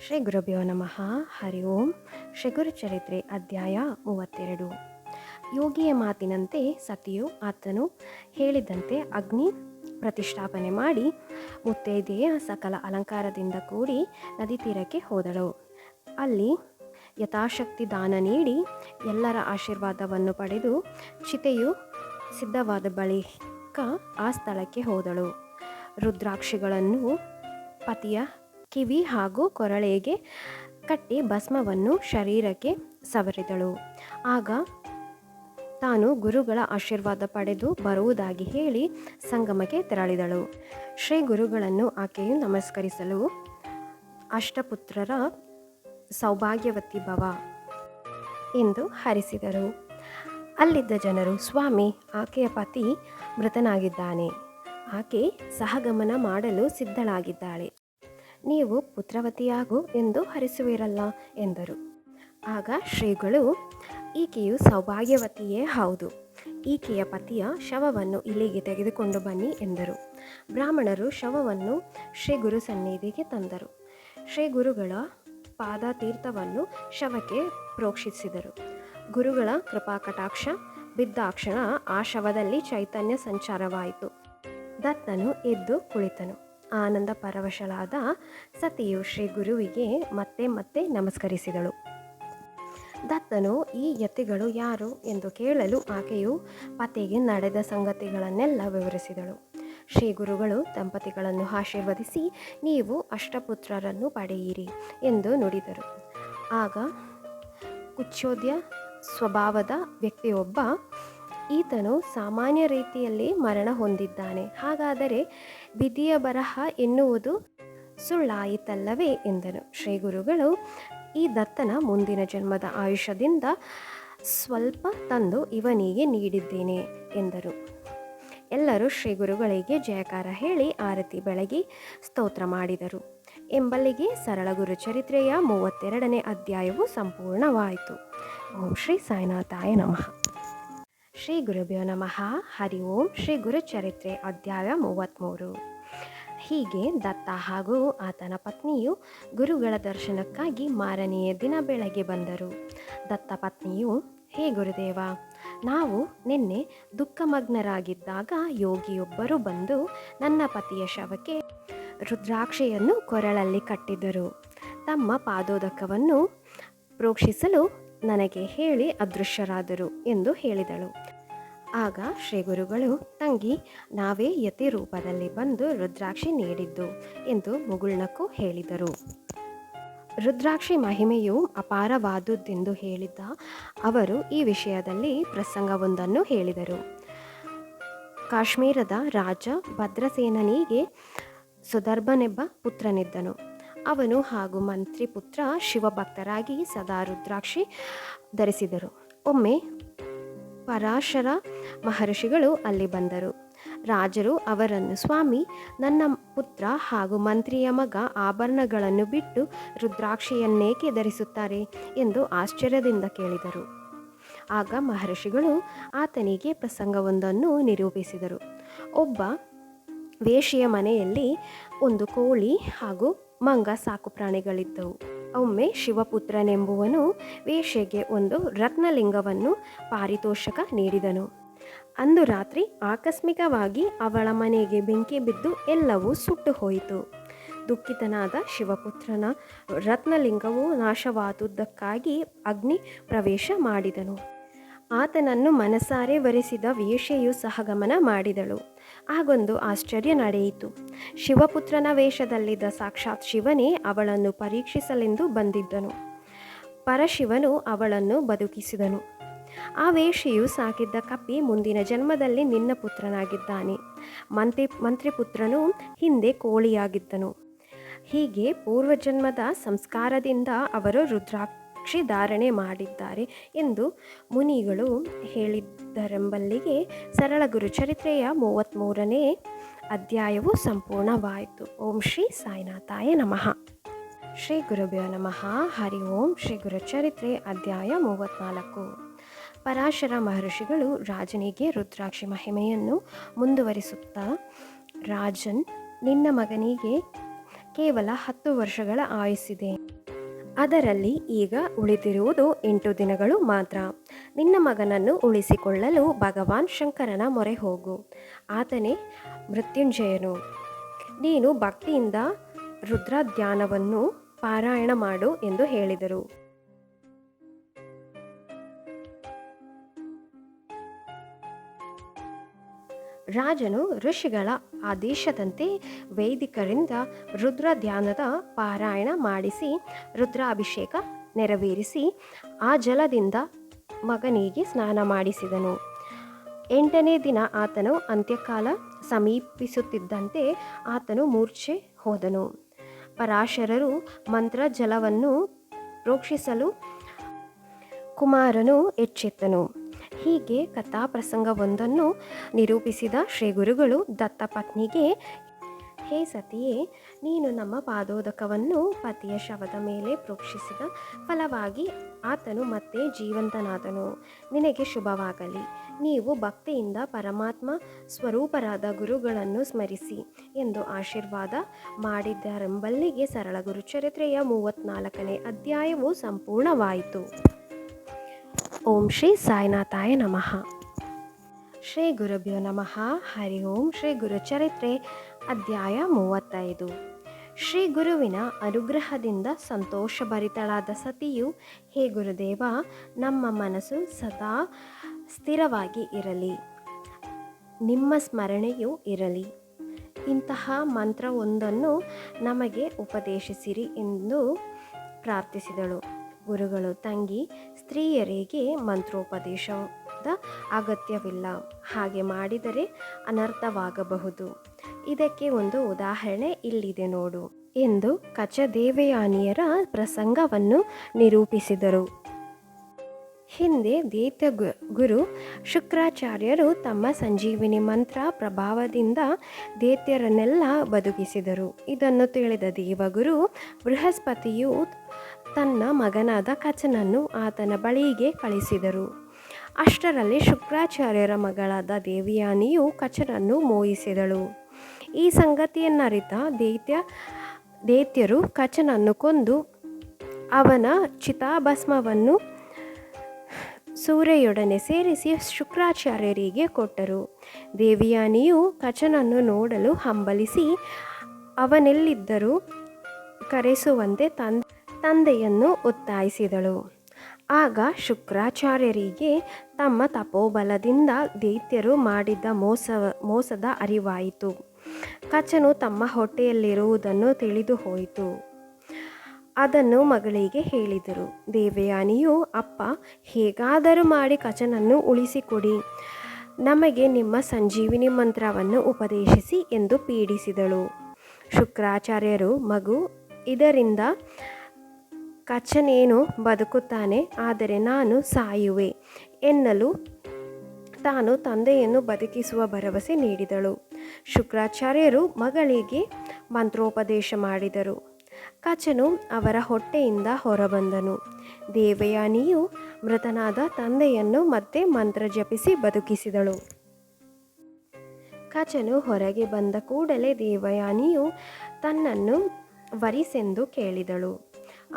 ಶ್ರೀ ಗುರುಭ್ಯೋ ನಮಃ. ಹರಿ ಓಂ. ಶ್ರೀ ಗುರುಚರಿತ್ರೆ ಅಧ್ಯಾಯ 32. ಯೋಗಿಯ ಮಾತಿನಂತೆ ಸತಿಯು ಆತನು ಹೇಳಿದಂತೆ ಅಗ್ನಿ ಪ್ರತಿಷ್ಠಾಪನೆ ಮಾಡಿ ಮುತ್ತೈದೆಯ ಸಕಲ ಅಲಂಕಾರದಿಂದ ಕೂಡಿ ನದಿ ತೀರಕ್ಕೆ ಹೋದಳು. ಅಲ್ಲಿ ಯಥಾಶಕ್ತಿ ದಾನ ನೀಡಿ ಎಲ್ಲರ ಆಶೀರ್ವಾದವನ್ನು ಪಡೆದು ಚಿತೆಯು ಸಿದ್ಧವಾದ ಬಳಿಕ ಆ ಸ್ಥಳಕ್ಕೆ ಹೋದಳು. ರುದ್ರಾಕ್ಷಿಗಳನ್ನು ಪತಿಯ ಕಿವಿ ಹಾಗೂ ಕೊರಳೆಗೆ ಕಟ್ಟಿ ಭಸ್ಮವನ್ನು ಶರೀರಕ್ಕೆ ಸವರಿದಳು. ಆಗ ತಾನು ಗುರುಗಳ ಆಶೀರ್ವಾದ ಪಡೆದು ಬರುವುದಾಗಿ ಹೇಳಿ ಸಂಗಮಕ್ಕೆ ತೆರಳಿದಳು. ಶ್ರೀ ಗುರುಗಳನ್ನು ಆಕೆಯು ನಮಸ್ಕರಿಸಲು ಅಷ್ಟಪುತ್ರರ ಸೌಭಾಗ್ಯವತಿ ಭವ ಎಂದು ಹರಿಸಿದರು. ಅಲ್ಲಿದ್ದ ಜನರು, ಸ್ವಾಮಿ, ಆಕೆಯ ಪತಿ ಮೃತನಾಗಿದ್ದಾನೆ, ಆಕೆ ಸಹಗಮನ ಮಾಡಲು ಸಿದ್ಧಳಾಗಿದ್ದಾಳೆ, ನೀವು ಪುತ್ರವತಿಯಾಗು ಎಂದು ಹರಿಸುವಿರಲ್ಲ ಎಂದರು. ಆಗ ಶ್ರೀಗಳು, ಈಕೆಯು ಸೌಭಾಗ್ಯವತಿಯೇ ಹೌದು, ಈಕೆಯ ಪತಿಯ ಶವವನ್ನು ಇಲ್ಲಿಗೆ ತೆಗೆದುಕೊಂಡು ಬನ್ನಿ ಎಂದರು. ಬ್ರಾಹ್ಮಣರು ಶವವನ್ನು ಶ್ರೀ ಗುರು ಸನ್ನಿಧಿಗೆ ತಂದರು. ಶ್ರೀ ಗುರುಗಳ ಪಾದತೀರ್ಥವನ್ನು ಶವಕ್ಕೆ ಪ್ರೋಕ್ಷಿಸಿದರು. ಗುರುಗಳ ಕೃಪಾ ಕಟಾಕ್ಷ ಬಿದ್ದಾಕ್ಷಣ ಆ ಶವದಲ್ಲಿ ಚೈತನ್ಯ ಸಂಚಾರವಾಯಿತು. ದತ್ತನು ಎದ್ದು ಕುಳಿತನು. ಆನಂದ ಪರವಶಳಾದ ಸತಿಯು ಶ್ರೀ ಗುರುವಿಗೆ ಮತ್ತೆ ಮತ್ತೆ ನಮಸ್ಕರಿಸಿದಳು. ದತ್ತನು ಈ ಯತಿಗಳು ಯಾರು ಎಂದು ಕೇಳಲು ಆಕೆಯು ಪತಿಗೆ ನಡೆದ ಸಂಗತಿಗಳನ್ನೆಲ್ಲ ವಿವರಿಸಿದಳು. ಶ್ರೀ ಗುರುಗಳು ದಂಪತಿಗಳನ್ನು ಆಶೀರ್ವದಿಸಿ, ನೀವು ಅಷ್ಟಪುತ್ರರನ್ನು ಪಡೆಯಿರಿ ಎಂದು ನುಡಿದರು. ಆಗ ಕುಚೋದ್ಯ ಸ್ವಭಾವದ ವ್ಯಕ್ತಿಯೊಬ್ಬ, ಈತನು ಸಾಮಾನ್ಯ ರೀತಿಯಲ್ಲಿ ಮರಣ ಹೊಂದಿದ್ದಾನೆ, ಹಾಗಾದರೆ ವಿಧಿಯ ಬರಹ ಎನ್ನುವುದು ಸುಳ್ಳಾಯಿತಲ್ಲವೇ ಎಂದನು. ಶ್ರೀ ಗುರುಗಳು, ಈ ದತ್ತನ ಮುಂದಿನ ಜನ್ಮದ ಆಯುಷ್ಯದಿಂದ ಸ್ವಲ್ಪ ತಂದು ಇವನಿಗೆ ನೀಡಿದ್ದೇನೆ ಎಂದರು. ಎಲ್ಲರೂ ಶ್ರೀ ಗುರುಗಳಿಗೆ ಜಯಕಾರ ಹೇಳಿ ಆರತಿ ಬೆಳಗಿ ಸ್ತೋತ್ರ ಮಾಡಿದರು. ಎಂಬಲ್ಲಿಗೆ ಸರಳ ಗುರುಚರಿತ್ರೆಯ 32ನೇ ಅಧ್ಯಾಯವು ಸಂಪೂರ್ಣವಾಯಿತು. ಓಂ ಶ್ರೀ ಸಾಯಿನಾಥಾಯ ನಮಃ. ಶ್ರೀ ಗುರುಭ್ಯೋ ನಮಃ. ಹರಿ ಓಂ. ಶ್ರೀ ಗುರುಚರಿತ್ರೆ ಅಧ್ಯಾಯ 33. ಹೀಗೆ ದತ್ತ ಹಾಗೂ ಆತನ ಪತ್ನಿಯು ಗುರುಗಳ ದರ್ಶನಕ್ಕಾಗಿ ಮಾರನೆಯ ದಿನ ಬೆಳಗ್ಗೆ ಬಂದರು. ದತ್ತ ಪತ್ನಿಯು, ಹೇ ಗುರುದೇವ, ನಾವು ನಿನ್ನೆ ದುಃಖಮಗ್ನರಾಗಿದ್ದಾಗ ಯೋಗಿಯೊಬ್ಬರು ಬಂದು ನನ್ನ ಪತಿಯ ಶವಕ್ಕೆ ರುದ್ರಾಕ್ಷಿಯನ್ನು ಕೊರಳಲ್ಲಿ ಕಟ್ಟಿದ್ದರು. ತಮ್ಮ ಪಾದೋದಕವನ್ನು ಪ್ರೋಕ್ಷಿಸಲು ನನಗೆ ಹೇಳಿ ಅದೃಶ್ಯರಾದರು ಎಂದು ಹೇಳಿದಳು. ಆಗ ಶ್ರೀ ಗುರುಗಳು, ತಂಗಿ, ನಾವೇ ಯತಿ ರೂಪದಲ್ಲಿ ಬಂದು ರುದ್ರಾಕ್ಷಿ ನೀಡಿದ್ದು ಎಂದು ಮುಗುಳ್ನಕ್ಕೂ ಹೇಳಿದರು. ರುದ್ರಾಕ್ಷಿ ಮಹಿಮೆಯು ಅಪಾರವಾದುದೆಂದು ಹೇಳಿದ್ದ ಅವರು ಈ ವಿಷಯದಲ್ಲಿ ಪ್ರಸಂಗವೊಂದನ್ನು ಹೇಳಿದರು. ಕಾಶ್ಮೀರದ ರಾಜ ಭದ್ರಸೇನನಿಗೆ ಸುದರ್ಭನೆಂಬ ಪುತ್ರನಿದ್ದನು. ಅವನು ಹಾಗೂ ಮಂತ್ರಿ ಪುತ್ರ ಶಿವಭಕ್ತರಾಗಿ ಸದಾ ರುದ್ರಾಕ್ಷಿ ಧರಿಸಿದರು. ಒಮ್ಮೆ ಪರಾಶರ ಮಹರ್ಷಿಗಳು ಅಲ್ಲಿ ಬಂದರು. ರಾಜರು ಅವರನ್ನು, ಸ್ವಾಮಿ, ನನ್ನ ಪುತ್ರ ಹಾಗೂ ಮಂತ್ರಿಯ ಮಗ ಆಭರಣಗಳನ್ನು ಬಿಟ್ಟು ರುದ್ರಾಕ್ಷಿಯನ್ನೇಕೆ ಧರಿಸುತ್ತಾರೆ ಎಂದು ಆಶ್ಚರ್ಯದಿಂದ ಕೇಳಿದರು. ಆಗ ಮಹರ್ಷಿಗಳು ಆತನಿಗೆ ಪ್ರಸಂಗವೊಂದನ್ನು ನಿರೂಪಿಸಿದರು. ಒಬ್ಬ ವೇಶ್ಯೆಯ ಮನೆಯಲ್ಲಿ ಒಂದು ಕೋಳಿ ಹಾಗೂ ಮಂಗ ಸಾಕು ಪ್ರಾಣಿಗಳಿದ್ದವು. ಒಮ್ಮೆ ಶಿವಪುತ್ರನೆಂಬುವನು ವೇಶ್ಯೆಗೆ ಒಂದು ರತ್ನಲಿಂಗವನ್ನು ಪಾರಿತೋಷಕ ನೀಡಿದನು. ಅಂದು ರಾತ್ರಿ ಆಕಸ್ಮಿಕವಾಗಿ ಅವಳ ಮನೆಗೆ ಬೆಂಕಿ ಬಿದ್ದು ಎಲ್ಲವೂ ಸುಟ್ಟು ಹೋಯಿತು. ದುಃಖಿತನಾದ ಶಿವಪುತ್ರನ ರತ್ನಲಿಂಗವು ನಾಶವಾದುದಕ್ಕಾಗಿ ಅಗ್ನಿ ಪ್ರವೇಶ ಮಾಡಿದನು. ಆತನನ್ನು ಮನಸಾರೆ ವರಿಸಿದ ವೇಶ್ಯೆಯು ಸಹಗಮನ ಮಾಡಿದಳು. ಆಗೊಂದು ಆಶ್ಚರ್ಯ ನಡೆಯಿತು. ಶಿವಪುತ್ರನ ವೇಷದಲ್ಲಿದ್ದ ಸಾಕ್ಷಾತ್ ಶಿವನೇ ಅವಳನ್ನು ಪರೀಕ್ಷಿಸಲೆಂದು ಬಂದಿದ್ದನು. ಪರಶಿವನು ಅವಳನ್ನು ಬದುಕಿಸಿದನು. ಆ ವೇಶ್ಯೆಯು ಸಾಕಿದ್ದ ಕಪ್ಪಿ ಮುಂದಿನ ಜನ್ಮದಲ್ಲಿ ನಿನ್ನ ಪುತ್ರನಾಗಿದ್ದಾನೆ, ಮಂತ್ರಿಪುತ್ರನು ಹಿಂದೆ ಕೋಳಿಯಾಗಿದ್ದನು. ಹೀಗೆ ಪೂರ್ವಜನ್ಮದ ಸಂಸ್ಕಾರದಿಂದ ಅವರು ರುದ್ರಾಕ್ಷಿ ಧಾರಣೆ ಮಾಡಿದ್ದಾರೆ ಎಂದು ಮುನಿಗಳು ಹೇಳಿದ್ದರೆಂಬಲ್ಲಿಗೆ ಸರಳ ಗುರುಚರಿತ್ರೆಯ 33ನೇ ಅಧ್ಯಾಯವು ಸಂಪೂರ್ಣವಾಯಿತು. ಓಂ ಶ್ರೀ ಸಾಯಿನಾಥಾಯ ನಮಃ. ಶ್ರೀ ಗುರುಭ್ಯೋ ನಮಃ. ಹರಿ ಓಂ. ಶ್ರೀ ಗುರುಚರಿತ್ರೆ ಅಧ್ಯಾಯ 34. ಪರಾಶರ ಮಹರ್ಷಿಗಳು ರಾಜನಿಗೆ ರುದ್ರಾಕ್ಷಿ ಮಹಿಮೆಯನ್ನು ಮುಂದುವರಿಸುತ್ತಾ, ರಾಜನ್, ನಿನ್ನ ಮಗನಿಗೆ ಕೇವಲ 10 ವರ್ಷಗಳ ಆಯುಸ್ಸಿದೆ. ಅದರಲ್ಲಿ ಈಗ ಉಳಿದಿರುವುದು 8 ದಿನಗಳು ಮಾತ್ರ. ನಿನ್ನ ಮಗನನ್ನು ಉಳಿಸಿಕೊಳ್ಳಲು ಭಗವಾನ್ ಶಂಕರನ ಮೊರೆ ಹೋಗು. ಆತನೇ ಮೃತ್ಯುಂಜಯನು. ನೀನು ಭಕ್ತಿಯಿಂದ ರುದ್ರ ಧ್ಯಾನವನ್ನು ಪಾರಾಯಣ ಮಾಡು ಎಂದು ಹೇಳಿದರು. ರಾಜನು ಋಷಿಗಳ ಆದೇಶದಂತೆ ವೈದಿಕರಿಂದ ರುದ್ರ ಧ್ಯಾನದ ಪಾರಾಯಣ ಮಾಡಿಸಿ ರುದ್ರಾಭಿಷೇಕ ನೆರವೇರಿಸಿ ಆ ಜಲದಿಂದ ಮಗನಿಗೆ ಸ್ನಾನ ಮಾಡಿಸಿದನು. 8ನೇ ದಿನ ಆತನು ಅಂತ್ಯಕಾಲ ಸಮೀಪಿಸುತ್ತಿದ್ದಂತೆ ಆತನು ಮೂರ್ಛೆ ಹೋದನು. ಪರಾಶರರು ಮಂತ್ರ ಜಲವನ್ನು ಪ್ರೋಕ್ಷಿಸಲು ಕುಮಾರನು ಎಚ್ಚೆತ್ತನು. ಹೀಗೆ ಕಥಾಪ್ರಸಂಗವೊಂದನ್ನು ನಿರೂಪಿಸಿದ ಶ್ರೀ ಗುರುಗಳು ದತ್ತಪತ್ನಿಗೆ, ಹೇ ಸತಿಯೇ, ನೀನು ನಮ್ಮ ಪಾದೋದಕವನ್ನು ಪತಿಯ ಶವದ ಮೇಲೆ ಪ್ರೋಕ್ಷಿಸಿದ ಫಲವಾಗಿ ಆತನು ಮತ್ತೆ ಜೀವಂತನಾದನು. ನಿನಗೆ ಶುಭವಾಗಲಿ. ನೀವು ಭಕ್ತಿಯಿಂದ ಪರಮಾತ್ಮ ಸ್ವರೂಪರಾದ ಗುರುಗಳನ್ನು ಸ್ಮರಿಸಿ ಎಂದು ಆಶೀರ್ವಾದ ಮಾಡಿದ್ದರೆಂಬಲ್ಲಿಗೆ ಸರಳ ಗುರುಚರಿತ್ರೆಯ 34ನೇ ಅಧ್ಯಾಯವು ಸಂಪೂರ್ಣವಾಯಿತು. ಓಂ ಶ್ರೀ ಸಾಯಿನಾಥಾಯ ನಮಃ. ಶ್ರೀ ಗುರುಭ್ಯೋ ನಮಃ. ಹರಿ ಓಂ. ಶ್ರೀ ಗುರುಚರಿತ್ರೆ ಅಧ್ಯಾಯ 35. ಶ್ರೀ ಗುರುವಿನ ಅನುಗ್ರಹದಿಂದ ಸಂತೋಷಭರಿತಳಾದ ಸತಿಯು, ಹೇ ಗುರುದೇವ, ನಮ್ಮ ಮನಸ್ಸು ಸದಾ ಸ್ಥಿರವಾಗಿ ಇರಲಿ, ನಿಮ್ಮ ಸ್ಮರಣೆಯೂ ಇರಲಿ. ಇಂತಹ ಮಂತ್ರವೊಂದನ್ನು ನಮಗೆ ಉಪದೇಶಿಸಿರಿ ಎಂದು ಪ್ರಾರ್ಥಿಸಿದಳು. ಗುರುಗಳು, ತಂಗಿ, ಸ್ತ್ರೀಯರಿಗೆ ಮಂತ್ರೋಪದೇಶದ ಅಗತ್ಯವಿಲ್ಲ. ಹಾಗೆ ಮಾಡಿದರೆ ಅನರ್ಥವಾಗಬಹುದು. ಇದಕ್ಕೆ ಒಂದು ಉದಾಹರಣೆ ಇಲ್ಲಿದೆ ನೋಡು ಎಂದು ಕಚದೇವಯಾನಿಯರ ಪ್ರಸಂಗವನ್ನು ನಿರೂಪಿಸಿದರು. ಹಿಂದೆ ದೈತ್ಯ ಗುರು ಶುಕ್ರಾಚಾರ್ಯರು ತಮ್ಮ ಸಂಜೀವಿನಿ ಮಂತ್ರ ಪ್ರಭಾವದಿಂದ ದೈತ್ಯರನ್ನೆಲ್ಲ ಬದುಕಿಸಿದರು. ಇದನ್ನು ತಿಳಿದ ದೇವಗುರು ಬೃಹಸ್ಪತಿಯು ತನ್ನ ಮಗನಾದ ಕಚನನ್ನು ಆತನ ಬಳಿಗೆ ಕಳಿಸಿದರು. ಅಷ್ಟರಲ್ಲಿ ಶುಕ್ರಾಚಾರ್ಯರ ಮಗಳಾದ ದೇವಯಾನಿಯು ಕಚನನ್ನು ಮೋಹಿಸಿದಳು. ಈ ಸಂಗತಿಯನ್ನರಿತ ದೈತ್ಯರು ಕಚನನ್ನು ಕೊಂದು ಅವನ ಚಿತಾಭಸ್ಮವನ್ನು ಸೂರೆಯೊಡನೆ ಸೇರಿಸಿ ಶುಕ್ರಾಚಾರ್ಯರಿಗೆ ಕೊಟ್ಟರು. ದೇವಯಾನಿಯು ಕಚನನ್ನು ನೋಡಲು ಹಂಬಲಿಸಿ ಅವನೆಲ್ಲಿದ್ದರೂ ಕರೆಸುವಂತೆ ತಂದೆಯನ್ನು ಒತ್ತಾಯಿಸಿದಳು. ಆಗ ಶುಕ್ರಾಚಾರ್ಯರಿಗೆ ತಮ್ಮ ತಪೋಬಲದಿಂದ ದೈತ್ಯರು ಮಾಡಿದ್ದ ಮೋಸದ ಅರಿವಾಯಿತು. ಕಚನು ತಮ್ಮ ಹೊಟ್ಟೆಯಲ್ಲಿರುವುದನ್ನು ತಿಳಿದು ಹೋಯಿತು. ಅದನ್ನು ಮಗಳಿಗೆ ಹೇಳಿದರು. ದೇವಯಾನಿಯು, ಅಪ್ಪ, ಹೇಗಾದರೂ ಮಾಡಿ ಕಚನನ್ನು ಉಳಿಸಿಕೊಡಿ, ನಮಗೆ ನಿಮ್ಮ ಸಂಜೀವಿನಿ ಮಂತ್ರವನ್ನು ಉಪದೇಶಿಸಿ ಎಂದು ಪೀಡಿಸಿದಳು. ಶುಕ್ರಾಚಾರ್ಯರು, ಮಗು, ಇದರಿಂದ ಕಚನೇನು ಬದುಕುತ್ತಾನೆ, ಆದರೆ ನಾನು ಸಾಯುವೆ ಎನ್ನಲು ತಾನು ತಂದೆಯನ್ನು ಬದುಕಿಸುವ ಭರವಸೆ ನೀಡಿದಳು. ಶುಕ್ರಾಚಾರ್ಯರು ಮಗಳಿಗೆ ಮಂತ್ರೋಪದೇಶ ಮಾಡಿದರು. ಕಚನು ಅವರ ಹೊಟ್ಟೆಯಿಂದ ಹೊರಬಂದನು. ದೇವಯಾನಿಯು ಮೃತನಾದ ತಂದೆಯನ್ನು ಮತ್ತೆ ಮಂತ್ರ ಜಪಿಸಿ ಬದುಕಿಸಿದಳು. ಕಚನು ಹೊರಗೆ ಬಂದ ಕೂಡಲೇ ದೇವಯಾನಿಯು ತನ್ನನ್ನು ವರಿಸೆಂದು ಕೇಳಿದಳು.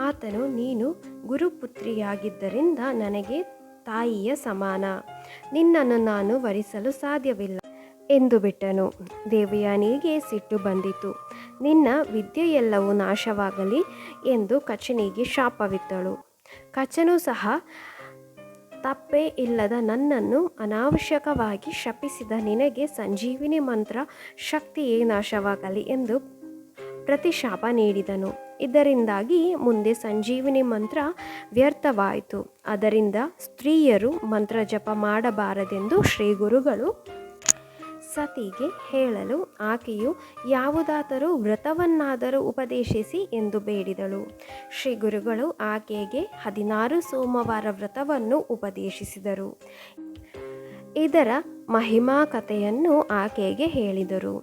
ಆತನು, ನೀನು ಗುರುಪುತ್ರಿಯಾಗಿದ್ದರಿಂದ ನನಗೆ ತಾಯಿಯ ಸಮಾನ, ನಿನ್ನನ್ನು ನಾನು ವರಿಸಲು ಸಾಧ್ಯವಿಲ್ಲ ಎಂದು ಬಿಟ್ಟನು. ದೇವಯಾನಿಗೆ ಸಿಟ್ಟು ಬಂದಿತು. ನಿನ್ನ ವಿದ್ಯೆಯೆಲ್ಲವೂ ನಾಶವಾಗಲಿ ಎಂದು ಕಚನಿಗೆ ಶಾಪವಿತ್ತಳು. ಕಚನು ಸಹ ತಪ್ಪೇ ಇಲ್ಲದ ನನ್ನನ್ನು ಅನಾವಶ್ಯಕವಾಗಿ ಶಪಿಸಿದ ನಿನಗೆ ಸಂಜೀವಿನಿ ಮಂತ್ರ ಶಕ್ತಿಯೇ ನಾಶವಾಗಲಿ ಎಂದು ಪ್ರತಿಶಾಪ ನೀಡಿದನು. ಇದರಿಂದಾಗಿ ಮುಂದೆ ಸಂಜೀವಿನಿ ಮಂತ್ರ ವ್ಯರ್ಥವಾಯಿತು. ಅದರಿಂದ ಸ್ತ್ರೀಯರು ಮಂತ್ರ ಜಪ ಮಾಡಬಾರದೆಂದು ಶ್ರೀ ಗುರುಗಳು ಸತಿಗೆ ಹೇಳಲು ಆಕೆಯು ಯಾವುದಾದರೂ ವ್ರತವನ್ನಾದರೂ ಉಪದೇಶಿಸಿ ಎಂದು ಬೇಡಿದಳು. ಶ್ರೀ ಗುರುಗಳು ಆಕೆಗೆ 16 ಸೋಮವಾರ ವ್ರತವನ್ನು ಉಪದೇಶಿಸಿದರು. ಇದರ ಮಹಿಮಾ ಕಥೆಯನ್ನು ಆಕೆಗೆ ಹೇಳಿದರು.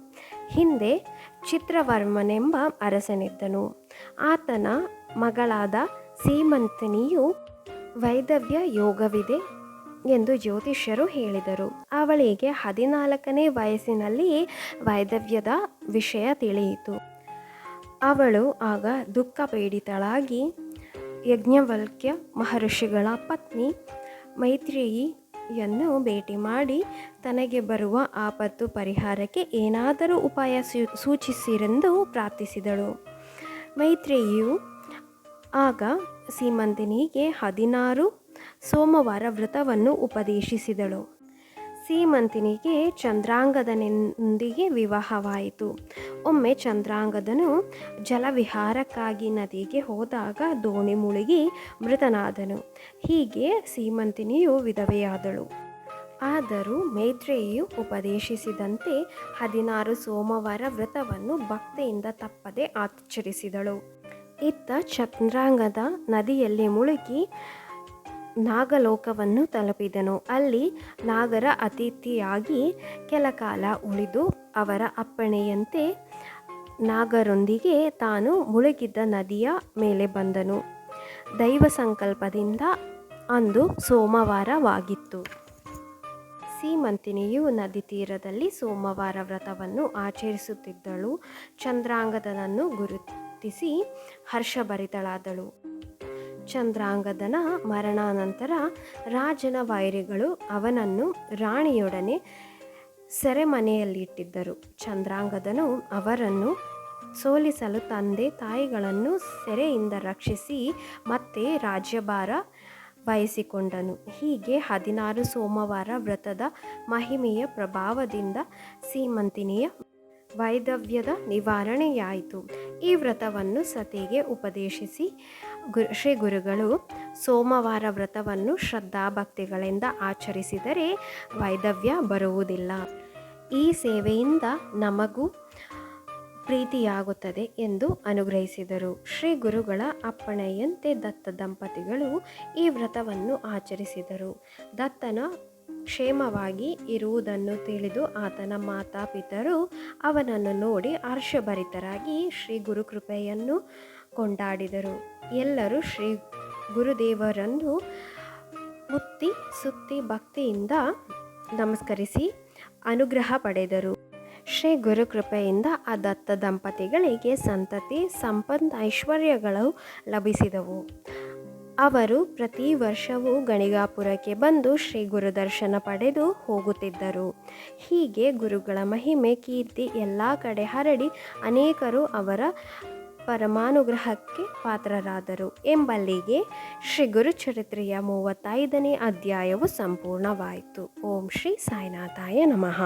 ಹಿಂದೆ ಚಿತ್ರವರ್ಮನೆಂಬ ಅರಸನಿದ್ದನು. ಆತನ ಮಗಳಾದ ಸೀಮಂತನಿಯು ವೈದವ್ಯ ಯೋಗವಿದೆ ಎಂದು ಜ್ಯೋತಿಷ್ಯರು ಹೇಳಿದರು. ಅವಳಿಗೆ 14ನೇ ವಯಸ್ಸಿನಲ್ಲಿಯೇ ವೈದವ್ಯದ ವಿಷಯ ತಿಳಿಯಿತು. ಅವಳು ಆಗ ದುಃಖ ಪೀಡಿತಳಾಗಿ ಯಜ್ಞವಲ್ಕ್ಯ ಮಹರ್ಷಿಗಳ ಪತ್ನಿ ಮೈತ್ರೇಯಿಯನ್ನು ಭೇಟಿ ಮಾಡಿ ತನಗೆ ಬರುವ ಆಪತ್ತು ಪರಿಹಾರಕ್ಕೆ ಏನಾದರೂ ಉಪಾಯ ಸೂಚಿಸಿರೆಂದು ಪ್ರಾರ್ಥಿಸಿದಳು. ಮೈತ್ರೇಯಿಯು ಆಗ ಸೀಮಂತನಿಗೆ 16 ಸೋಮವಾರ ವ್ರತವನ್ನು ಉಪದೇಶಿಸಿದಳು. ಸೀಮಂತನಿಗೆ ಚಂದ್ರಾಂಗದನೊಂದಿಗೆ ವಿವಾಹವಾಯಿತು. ಒಮ್ಮೆ ಚಂದ್ರಾಂಗದನು ಜಲವಿಹಾರಕ್ಕಾಗಿ ನದಿಗೆ ಹೋದಾಗ ದೋಣಿ ಮುಳುಗಿ ಮೃತನಾದನು. ಹೀಗೆ ಸೀಮಂತಿನಿಯು ವಿಧವೆಯಾದಳು. ಆದರೂ ಮೈತ್ರೇಯಿಯು ಉಪದೇಶಿಸಿದಂತೆ 16 ಸೋಮವಾರ ವ್ರತವನ್ನು ಭಕ್ತಿಯಿಂದ ತಪ್ಪದೆ ಆಚರಿಸಿದಳು. ಇತ್ತ ಚಂದ್ರಾಂಗದ ನದಿಯಲ್ಲಿ ಮುಳುಗಿ ನಾಗಲೋಕವನ್ನು ತಲುಪಿದನು. ಅಲ್ಲಿ ನಾಗರ ಅತಿಥಿಯಾಗಿ ಕೆಲಕಾಲ ಉಳಿದು ಅವರ ಅಪ್ಪಣೆಯಂತೆ ನಾಗರೊಂದಿಗೆ ತಾನು ಮುಳುಗಿದ್ದ ನದಿಯ ಮೇಲೆ ಬಂದನು. ದೈವ ಸಂಕಲ್ಪದಿಂದ ಅಂದು ಸೋಮವಾರವಾಗಿತ್ತು. ಸೀಮಂತಿನಿಯು ನದಿ ತೀರದಲ್ಲಿ ಸೋಮವಾರ ವ್ರತವನ್ನು ಆಚರಿಸುತ್ತಿದ್ದಳು. ಚಂದ್ರಾಂಗದನನ್ನು ಗುರುತಿಸಿ ಹರ್ಷಭರಿತಳಾದಳು. ಚಂದ್ರಾಂಗದನ ಮರಣಾನಂತರ ರಾಜನ ವೈರಿಗಳು ಅವನನ್ನು ರಾಣಿಯೊಡನೆ ಸೆರೆಮನೆಯಲ್ಲಿಟ್ಟಿದ್ದರು. ಚಂದ್ರಾಂಗದನು ಅವರನ್ನು ಸೋಲಿಸಲು ತಂದೆ ತಾಯಿಗಳನ್ನು ಸೆರೆಯಿಂದ ರಕ್ಷಿಸಿ ಮತ್ತೆ ರಾಜ್ಯಭಾರ ವಹಿಸಿಕೊಂಡನು. ಹೀಗೆ 16 ಸೋಮವಾರ ವ್ರತದ ಮಹಿಮೆಯ ಪ್ರಭಾವದಿಂದ ಸೀಮಂತಿನಿಯ ವೈಧವ್ಯದ ನಿವಾರಣೆಯಾಯಿತು. ಈ ವ್ರತವನ್ನು ಸತಿಗೆ ಉಪದೇಶಿಸಿ ಶ್ರೀ ಗುರುಗಳು ಸೋಮವಾರ ವ್ರತವನ್ನು ಶ್ರದ್ಧಾಭಕ್ತಿಗಳಿಂದ ಆಚರಿಸಿದರೆ ವೈಧವ್ಯ ಬರುವುದಿಲ್ಲ. ಈ ಸೇವೆಯಿಂದ ನಮಗೂ ಪ್ರೀತಿಯಾಗುತ್ತದೆ ಎಂದು ಅನುಗ್ರಹಿಸಿದರು. ಶ್ರೀ ಗುರುಗಳ ಅಪ್ಪಣೆಯಂತೆ ದತ್ತ ದಂಪತಿಗಳು ಈ ವ್ರತವನ್ನು ಆಚರಿಸಿದರು. ದತ್ತನ ಕ್ಷೇಮವಾಗಿ ಇರುವುದನ್ನು ತಿಳಿದು ಆತನ ಮಾತಾಪಿತರು ಅವನನ್ನು ನೋಡಿ ಹರ್ಷಭರಿತರಾಗಿ ಶ್ರೀ ಗುರುಕೃಪೆಯನ್ನು ಕೊಂಡಾಡಿದರು. ಎಲ್ಲರೂ ಶ್ರೀ ಗುರುದೇವರನ್ನು ಮುತ್ತಿ ಸುತ್ತಿ ಭಕ್ತಿಯಿಂದ ನಮಸ್ಕರಿಸಿ ಅನುಗ್ರಹ ಪಡೆದರು. ಶ್ರೀ ಗುರುಕೃಪೆಯಿಂದ ಆ ದತ್ತ ದಂಪತಿಗಳಿಗೆ ಸಂತತಿ ಸಂಪನ್ನ ಐಶ್ವರ್ಯಗಳು ಲಭಿಸಿದವು. ಅವರು ಪ್ರತಿ ವರ್ಷವೂ ಗಣಿಗಾಪುರಕ್ಕೆ ಬಂದು ಶ್ರೀ ಗುರು ದರ್ಶನ ಪಡೆದು ಹೋಗುತ್ತಿದ್ದರು. ಹೀಗೆ ಗುರುಗಳ ಮಹಿಮೆ ಕೀರ್ತಿ ಎಲ್ಲ ಕಡೆ ಹರಡಿ ಅನೇಕರು ಅವರ ಪರಮಾನುಗ್ರಹಕ್ಕೆ ಪಾತ್ರರಾದರು ಎಂಬಲ್ಲಿಗೆ ಶ್ರೀ ಗುರುಚರಿತ್ರೆಯ 35ನೇ ಅಧ್ಯಾಯವು ಸಂಪೂರ್ಣವಾಯಿತು. ಓಂ ಶ್ರೀ ಸಾಯಿನಾಥಾಯ ನಮಃ.